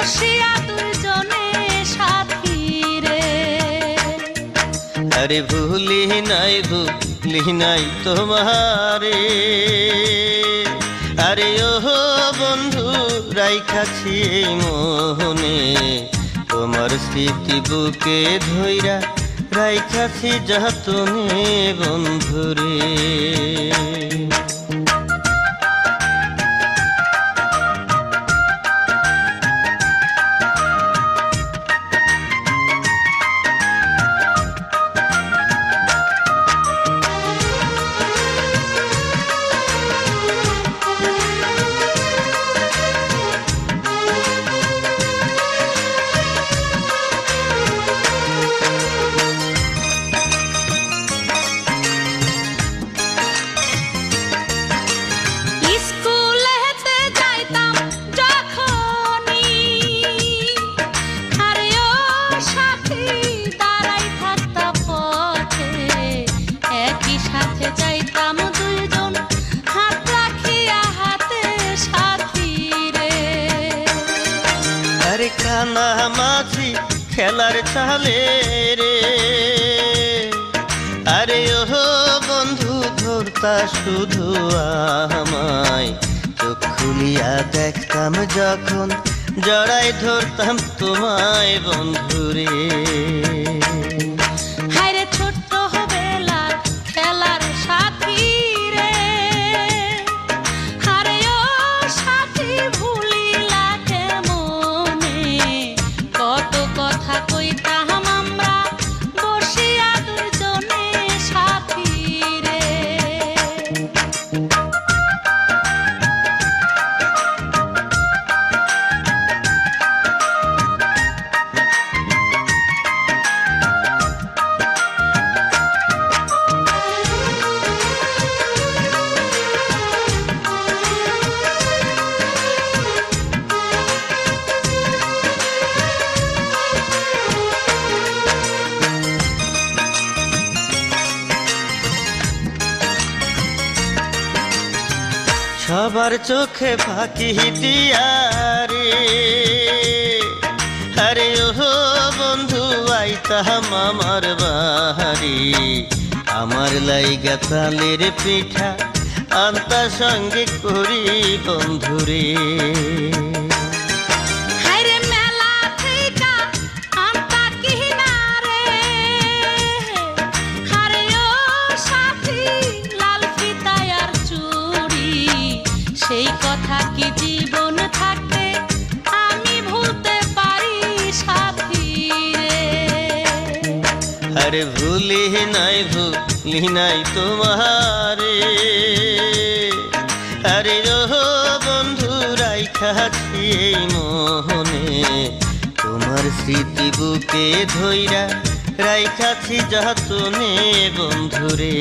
বসিয়া দুইজনে সাথী রে। আরে ভুলি নাই তোমারে, আরে ও বন্ধু রাইখাছি মোহনে, তোমার স্মৃতি বুকে ধইরা রাইখাছি যতনে বন্ধুরে। কানামাছি খেলার চালে রে, আরে ও বন্ধু ধরতা শুধু আমায়, চোখ খুলিয়া দেখতাম যখন জড়াই ধরতাম তোমায় বন্ধুরে। হায়রে ছোট্ট বেলার খেলার সাথী রে, আরে ও সাথী ভুলিলা কেমনে, কত কথা কইতাম আমরা বসিয়া দুইজনে সাথী রে। সবার চোখে ফাঁকি দিয়া রে, আরে ও বন্ধু আইতাম আমার বাড়ি, আমার লাইগা তালের পিঠা আনতা সঙ্গে করি বন্ধুরে। সেই কথা কি জীবন থাকতে আমি ভুলতে পারি সাথী রে। আরে ভুলি নাই তোমারে, আরে ও বন্ধু রাইখাছি মোহনে, তোমার স্মৃতি বুকে ধইরা রাইখাছি যতনে বন্ধুরে।